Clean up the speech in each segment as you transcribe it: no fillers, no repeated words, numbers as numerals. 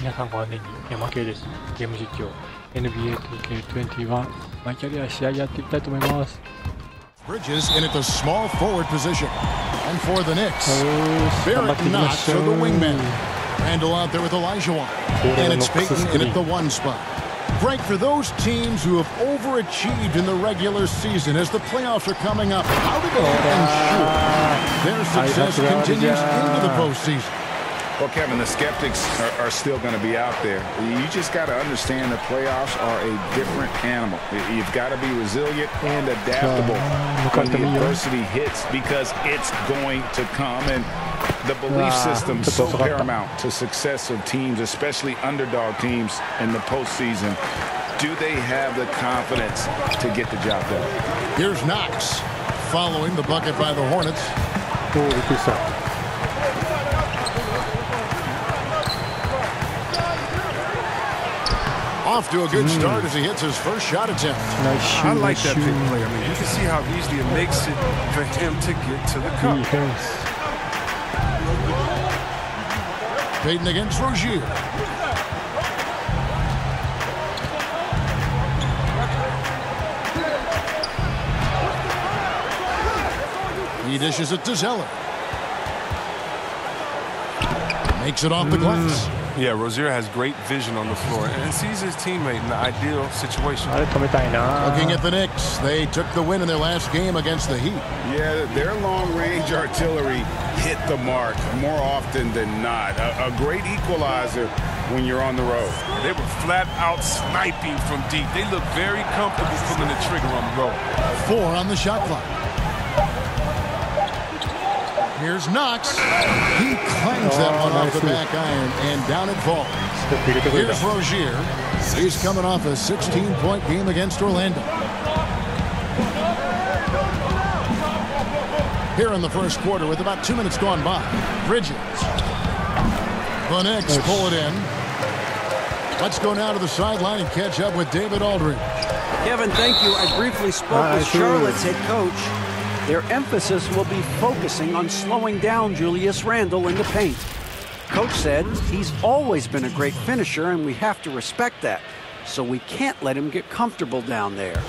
皆さんご安全に、やまけいです。ゲーム実況 NBA2K21 マイキャリア試合やっていきたいと思います。 Bridges in at the small forward position. And for the Knicks, Barrett Knox are the wingmen. Randall out there with Elijah. And it's Peyton in at the one spot. Great for those teams who have overachieved in the regular season as the playoffs are coming up. How to go and shoot. Their success continues into the postseason. Well, Kevin, the skeptics are still going to be out there. You just got to understand the playoffs are a different animal. You've got to be resilient and adaptable when the adversity hits, because it's going to come. And the belief system is so paramount to success of teams, especially underdog teams in the postseason. Do they have the confidence to get the job done? Here's Knox following the bucket by the Hornets. Off to a good start as he hits his first shot attempt. I like that big play. I mean, you can see how easily it makes it for him to get to the cup. Peyton against Rozier. He dishes it to Zeller. Makes it off the glass. Yeah, Rozier has great vision on the floor and sees his teammate in the ideal situation. Looking at the Knicks, they took the win in their last game against the Heat. Yeah, their long-range artillery hit the mark more often than not. A great equalizer when you're on the road. They were flat out sniping from deep. They look very comfortable pulling the trigger on the road. 4 on the shot clock. Here's Knox. He clangs that one off the back iron, and down it falls. Here's Rozier. He's coming off a 16-point game against Orlando. Here in the first quarter with about 2 minutes gone by. Bridges. The Knicks pull it in. Let's go now to the sideline and catch up with David Aldridge. Kevin, thank you. I briefly spoke with Charlotte's head coach. Their emphasis will be focusing on slowing down Julius Randle in the paint. Coach said he's always been a great finisher, and we have to respect that. So we can't let him get comfortable down there.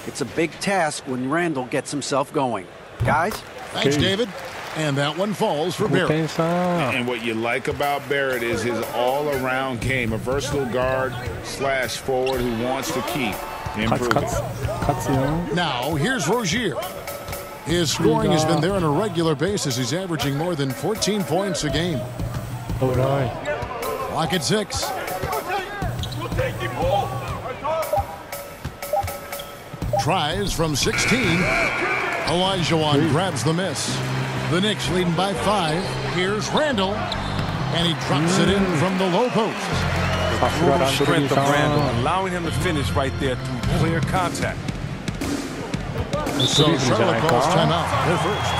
It's a big task when Randle gets himself going. Guys? Thanks, David. And that one falls for Barrett. And what you like about Barrett is his all-around game. A versatile guard / forward who wants to keep improving. Now, here's Rozier. His scoring has been there on a regular basis. He's averaging more than 14 points a game. Clock at 6. Tries from 16. Elijah grabs the miss. The Knicks leading by 5. Here's Randle. And he drops it in from the low post. The strength of Randle, allowing him to finish right there through clear contact. So Charlotte calls timeout. Their first.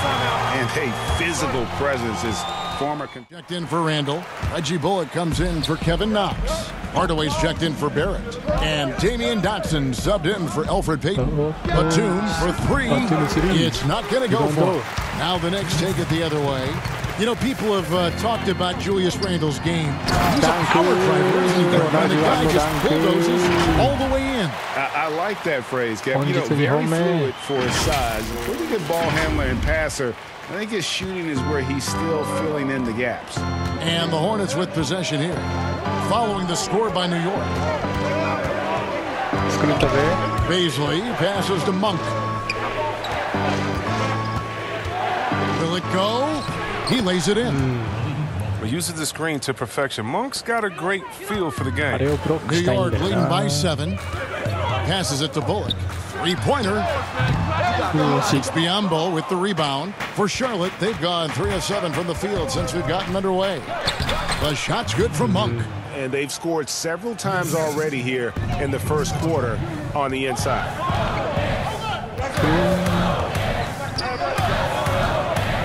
And a physical presence is former. Checked in for Randle. Reggie Bullock comes in for Kevin Knox. Hardaway's checked in for Barrett. And Damian Dotson subbed in for Elfrid Payton. Batum for 3. It's not going to go for it. Now the Knicks take it the other way. You know, people have talked about Julius Randle's game. He's a power driver, isn't he? And the guy just bulldozes all the way in. I like that phrase, Kevin. You know, very fluid for his size. A pretty good ball handler and passer. I think his shooting is where he's still filling in the gaps. And the Hornets with possession here. Following the score by New York. Baisley passes to Monk. Will it go? He lays it in. But uses the screen to perfection. Monk's got a great feel for the game. New York leading by 7. Passes it to Bullock. 3-pointer. It's Biyombo with the rebound. For Charlotte, they've gone 3 of 7 from the field since we've gotten underway. The shot's good from Monk. And they've scored several times already here in the first quarter on the inside.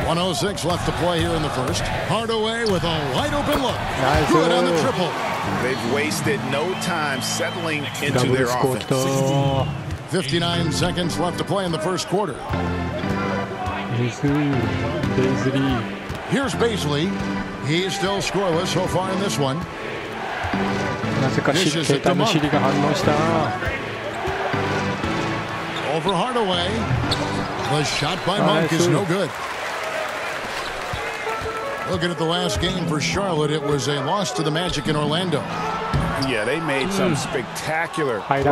1:06 left to play here in the first. Hardaway with a wide-open look. Good on the triple. They've wasted no time settling into their offense. 59 seconds left to play in the first quarter. Here's Baisley. He's still scoreless so far in this one. なぜか携帯の尻が反応した。 Over Hardaway. The shot by Monk is no good. Looking at the last game for Charlotte, it was a loss to the Magic in Orlando. Yeah, they made some spectacular plays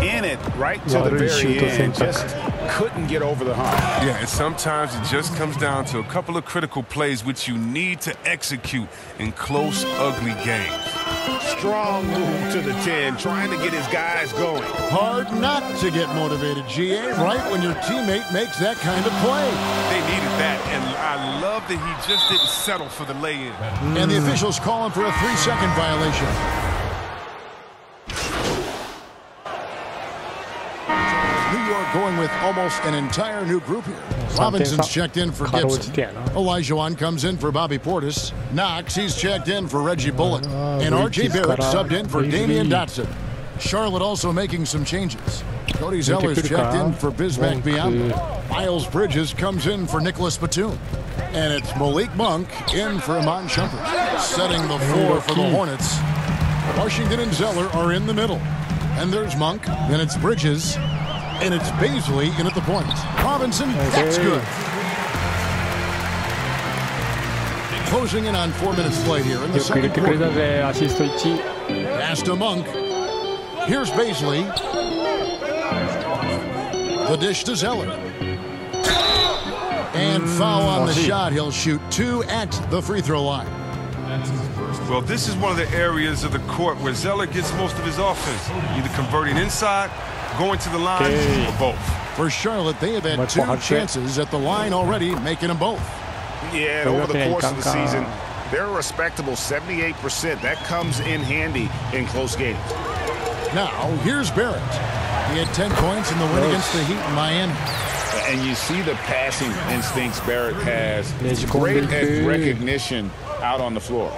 in it right to the very end. Just couldn't get over the hump. Yeah, and sometimes it just comes down to a couple of critical plays which you need to execute in close, ugly games. Strong move to the 10, trying to get his guys going. Hard not to get motivated, GA, right when your teammate makes that kind of play. They needed that, and I love that he just didn't settle for the lay-in. And the officials calling for a 3-second violation. New York going with almost an entire new group here. Robinson's checked in for Gibson. Olajuwon comes in for Bobby Portis. Knox, he's checked in for Reggie Bullock. And R.J. Barrett subbed in for Damian Dotson. Charlotte also making some changes. Cody Zeller's checked in for Bismack Biyombo. Miles Bridges comes in for Nicholas Batum. And it's Malik Monk in for Iman Shumpert. Setting the floor for the Hornets. Washington and Zeller are in the middle. And there's Monk. Then it's Bridges. And it's Baisley in at the point. Robinson, that's good. Closing in on 4 minutes played here in the second quarter. Pass to Monk. Here's Baisley. The dish to Zeller. And foul on the shot. He'll shoot 2 at the free throw line. Well, this is one of the areas of the court where Zeller gets most of his offense, either converting inside, going to the line, or both. For Charlotte, they have had 2 chances at the line already, making them both. Yeah, and over the course of the season, they're a respectable 78%. That comes in handy in close games. Now, here's Barrett. He had 10 points in the win against the Heat in Miami. And you see the passing instincts Barrett has. He's great at recognition out on the floor.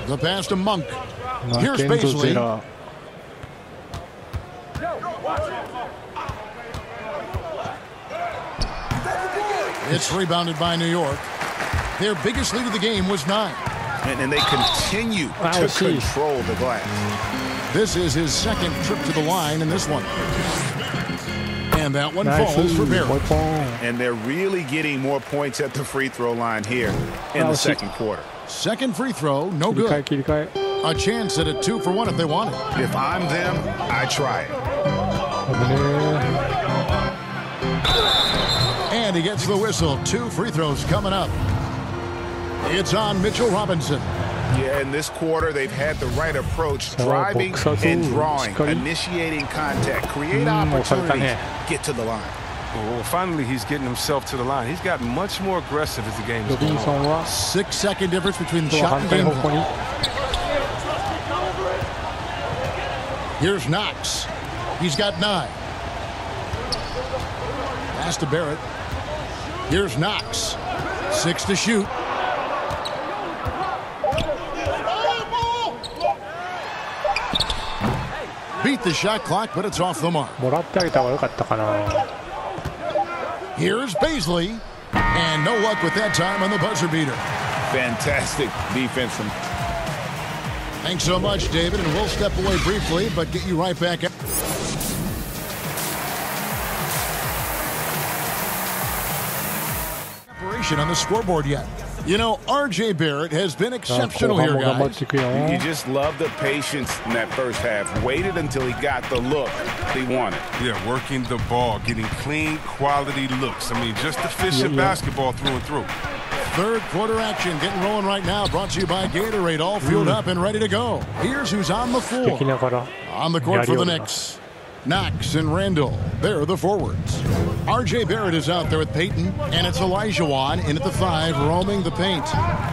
The pass to Monk. Here's Baisley. It's rebounded by New York. Their biggest lead of the game was 9. And they continue to control the glass. This is his second trip to the line in this one. And that one falls for Barrett. And they're really getting more points at the free throw line here in the second quarter. Second free throw, no good. A chance at a 2-for-1 if they want it. If I'm them, I try it. And he gets the whistle. 2 free throws coming up. It's on Mitchell Robinson. Yeah, in this quarter, they've had the right approach, driving and drawing, initiating contact, create opportunities, get to the line. Well, finally, he's getting himself to the line. He's gotten much more aggressive as the game is going on. 6-second difference between shot and game play. Here's Knox. He's got 9. Pass to Barrett. Here's Knox. 6 to shoot. Beat the shot clock, but it's off the mark. Here's Baisley. And no luck with that time on the buzzer beater. Fantastic defense from... Thanks so much, David, and we'll step away briefly, but get you right back up. Preparation on the scoreboard yet. You know, R.J. Barrett has been exceptional here, guys. You just love the patience in that first half. Waited until he got the look he wanted. Yeah, working the ball, getting clean, quality looks. I mean, just efficient basketball through and through. Third quarter action getting rolling right now. Brought to you by Gatorade. All fueled up and ready to go. Here's who's on the floor. On the court for the Knicks. Knox and Randall, they're the forwards. R.J. Barrett is out there with Peyton, and it's Olajuwon in at the 5, roaming the paint.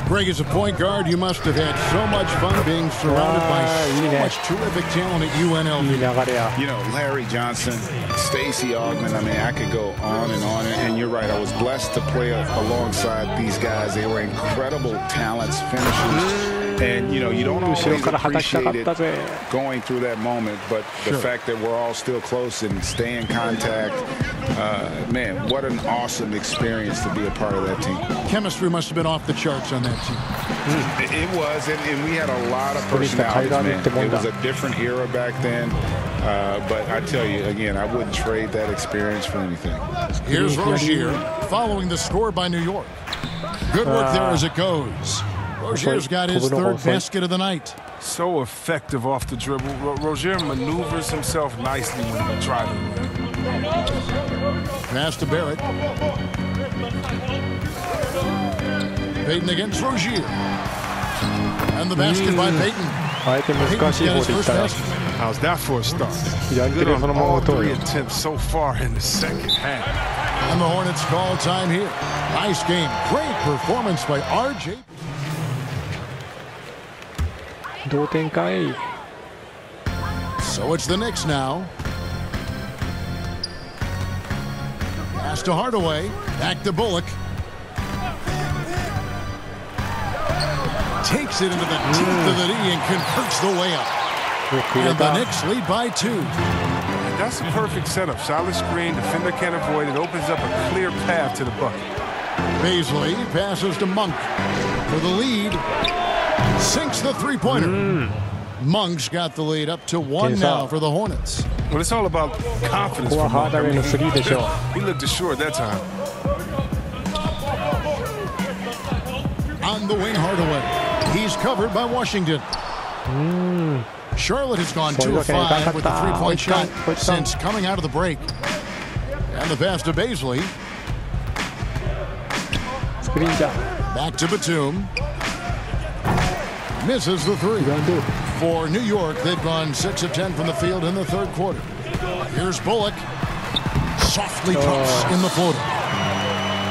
Greg, as a point guard, you must have had so much fun being surrounded by so much terrific talent at UNLV. You know, Larry Johnson, Stacey Augmon, I mean, I could go on, and you're right. I was blessed to play alongside these guys. They were incredible talents, finishers. And you know, you don't always 後ろから叩きたか appreciate った it ぜ。 going through that moment, but the fact that we're all still close and stay in contact, man, what an awesome experience to be a part of that team. Chemistry must have been off the charts on that team. It was, and we had a lot of personalities, man. It was a different era back then, but I tell you, again, I wouldn't trade that experience for anything. Here's Rozier following the score by New York. Good work there as it goes. Rozier's got his third basket of the night. So effective off the dribble. Rozier maneuvers himself nicely when he tries to. Pass to Barrett. Payton against Rozier. And the basket by Payton. あえて難しい方でいったら How's that for a start? 左手 Good でそ on のまま all 打とう three よ。 attempts so far in the second half. And the Hornets call time here. Nice game. Great performance by RJ. 同点かい。 So it's the Knicks now. Pass to Hardaway. Back to Bullock. Takes it into the teeth of the knee and converts the way up. よく入れ And the た。 Knicks lead by 2. And that's a perfect setup. Solid screen, defender can't avoid it. Opens up a clear path to the bucket. Baisley passes to Monk for the lead. Sinks the three-pointer. Monk's got the lead up to 1 now for the Hornets. Well, it's all about confidence ここは for ハー Monk. ダウェイのスリーでしょう。 He looked assured that time. On the wing, Hardaway. He's covered by Washington. Charlotte has gone 2 of 5 with a three-point shot since coming out of the break. And the pass to Baisley. スクリーンじゃ。 Back to Batum. Misses the three. For New York, they've gone 6 of 10 from the field in the third quarter. Here's Bullock. Softly puts in the floater.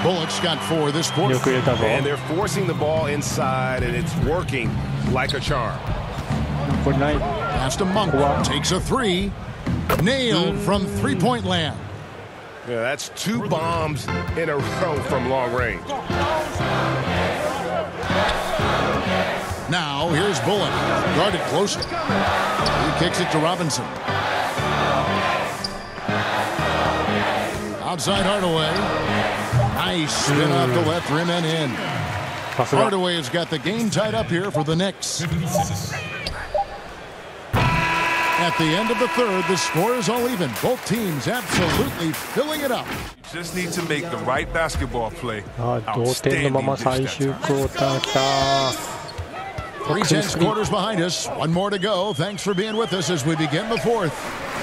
Bullock's got 4 this quarter. よく入れたぞ。 And they're forcing the ball inside, and it's working like a charm. これない。 Pass to Monk. Takes a 3. Nailed from three-point land. Yeah, that's 2 bombs in a row from long range. Now, here's Bullock. Guarded closely. He kicks it to Robinson. Outside Hardaway. Nice spin off the left rim and in. さすが。 Hardaway has got the game tied up here for the Knicks. At the end of the third, the score is all even. Both teams absolutely filling it up. Just need to make the right basketball play. あー同点のまま Outstanding 最 dish 終 that クォーターきた。 3 tenths quarters behind us. 1 more to go. Thanks for being with us as we begin the fourth.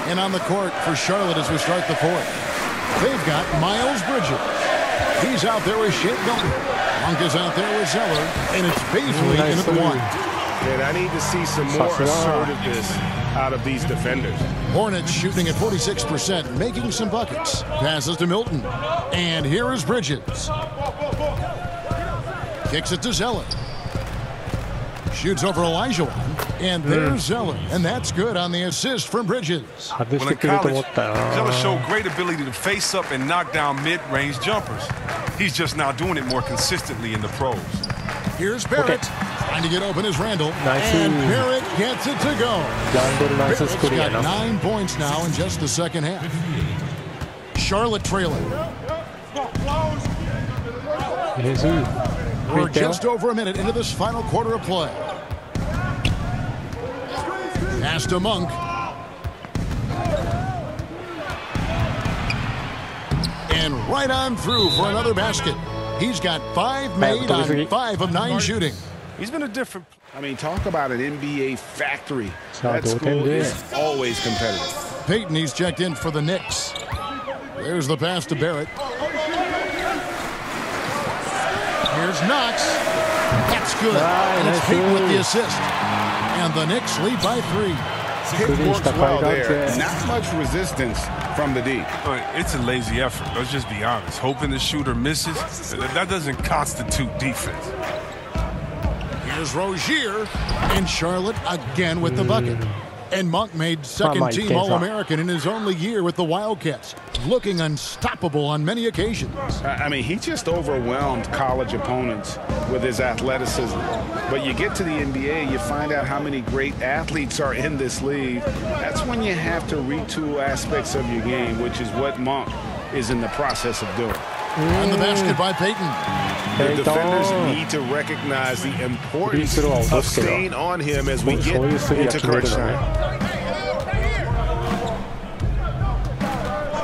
And on the court for Charlotte as we start the fourth. They've got Miles Bridges. He's out there with Shea Milton. Monk is out there with Zeller. And it's Baisley in at the 1. And I need to see some more assertiveness out of these defenders. Hornets shooting at 46%, making some buckets. Passes to Milton. And here is Bridges. Kicks it to Zeller. Shoots over Elijah. And there's Zeller. And that's good on the assist from Bridges. 外し Well, て in くると思 college, ったよ Zeller な。 showed great ability to face up and knock down mid-range jumpers. He's just now doing it more consistently in the pros. Here's Barrett. Trying to get open is Randall. Nice. And Barrett gets it to go. ジャンドルナイスス Barrett's クリーンや got な。 9 points now in just the second half. Charlotte trailing. レズー。 We're just over a minute into this final quarter of play. Pass to Monk. And right on through for another basket. He's got 5 made on 5 of 9 shooting. He's been a different. I mean, talk about an NBA factory. So That don't school do is it. always competitive. Payton, he's checked in for the Knicks. There's the pass to Barrett. Here's Knox. That's good. And it's Payton with the assist. And the Knicks lead by 3. It works well there. Not much resistance from the D. It's a lazy effort. Let's just be honest. Hoping the shooter misses, that doesn't constitute defense. Here's Rozier. And Charlotte again with the bucket. And Monk made second-team All-American in his only year with the Wildcats, looking unstoppable on many occasions. I mean, he just overwhelmed college opponents with his athleticism. But you get to the NBA, you find out how many great athletes are in this league. That's when you have to retool aspects of your game, which is what Monk is in the process of doing. And the basket by Payton. The defenders need to recognize the importance of staying on him as we get into crunch time.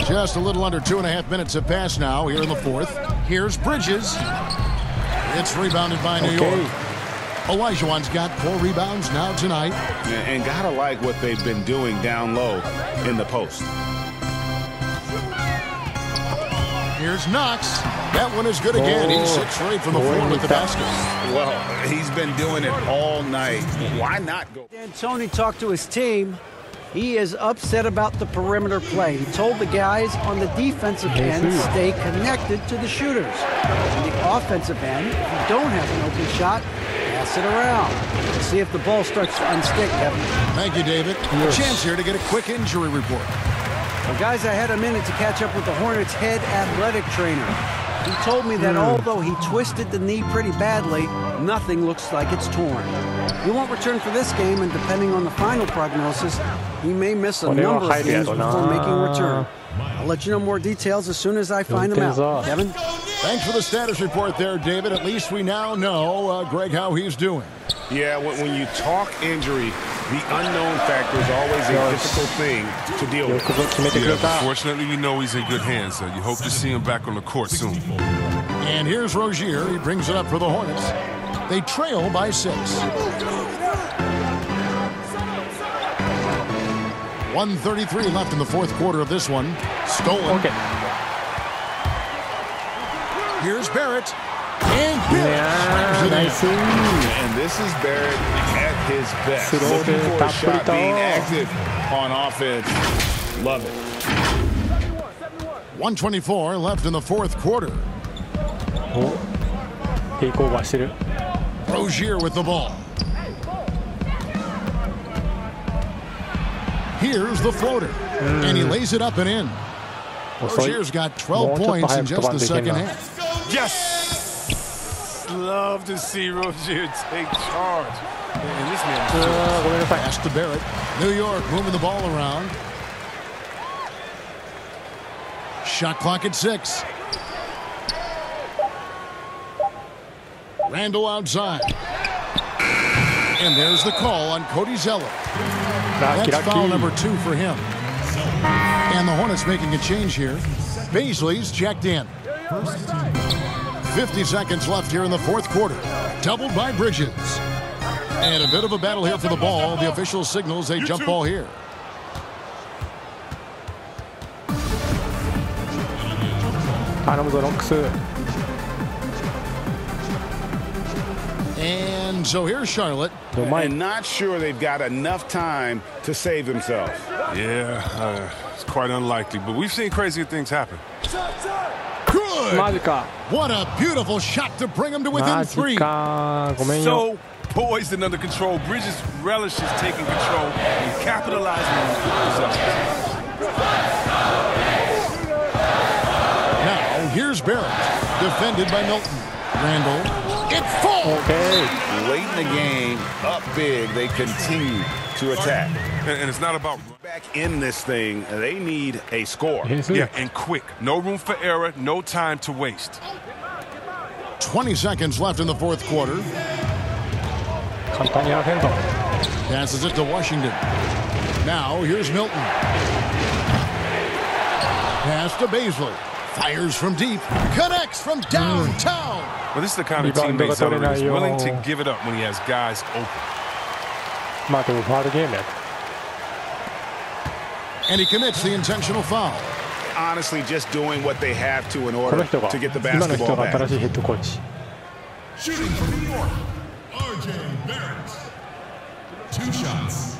Just a little under 2.5 minutes have passed now here in the fourth. Here's Bridges. It's rebounded by New York. Olajuwon's got 4 rebounds now tonight. And gotta like what they've been doing down low in the post. Here's Knox. That one is good again. He's 6 straight from the floor with the basket. Well, he's been doing it all night. Why not go? D'Antoni talked to his team. He is upset about the perimeter play. He told the guys on the defensive end to stay connected to the shooters. On the offensive end, if you don't have an open shot, pass it around. Let's see if the ball starts to unstick, Kevin. Thank you, David. A chance here to get a quick injury report. Well, guys, I had a minute to catch up with the Hornets' head athletic trainer. He told me that although he twisted the knee pretty badly, nothing looks like it's torn. He won't return for this game, and depending on the final prognosis, he may miss a number of games before making a return. I'll let you know more details as soon as I find them out. Kevin? Thanks for the status report there, David. At least we now know, Greg, how he's doing. Yeah, when you talk injury, the unknown factor is always a difficult thing to deal with. Yeah, fortunately, we know he's in good hands, so you hope to see him back on the court soon. And here's Rozier. He brings it up for the Hornets. They trail by 6. 1:33 left in the fourth quarter of this one. Stolen. Here's Barrett. And Barrett. And this is Barrett at his best. Looking for a shot, being active on offense. Love it. 1:24 left in the fourth quarter. Rozier with the ball. Here's the floater. And he lays it up and in. Rozier's got 12 points in just the second half. Yes! Love to see Rozier take charge. And this man pass to Barrett. New York moving the ball around. Shot clock at 6. Randall outside. And there's the call on Cody Zeller. That's foul number 2 for him. And the Hornets making a change here. Beasley's checked in. 50 seconds left here in the fourth quarter. Doubled by Bridges. And a bit of a battle here for the ball. The official signals a jump ball here. And so here's Charlotte. And not sure they've got enough time to save themselves. Yeah, it's quite unlikely, but we've seen crazier things happen. Good. What a beautiful shot to bring him to within 3. So poised and under control. Bridges relishes taking control and capitalizing on results. Now here's Barrett, defended by Milton. Randall, it falls. Late in the game, up big, they continue to attack. And it's not about back in this thing. They need a score. Yeah, and quick. No room for error, no time to waste. 20 seconds left in the fourth quarter. Passes it to Washington. Now here's Milton. Pass to Beasley. Fires from deep. Connects from downtown. Well, this is the kind of teammate Zeller is willing to give it up when he has guys open. And he commits the intentional foul. Honestly, just doing what they have to in order to get the basketball back. Shooting from New York, R.J. Barrett. 2 shots.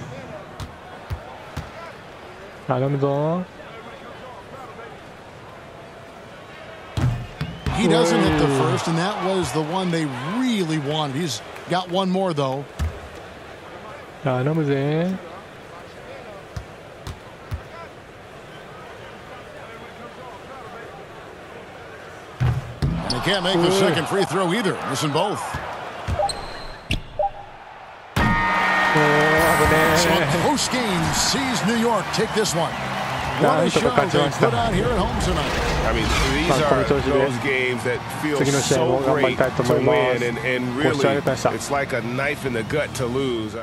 He doesn't hit the first, and that was the one they really wanted. He's got one more, though. can't make the second free throw either. Missing both. So a close game sees New York take this one. What a shot they put on here at home tonight. I mean, these are those games that feel so great to win, and really, it's like a knife in the gut to lose.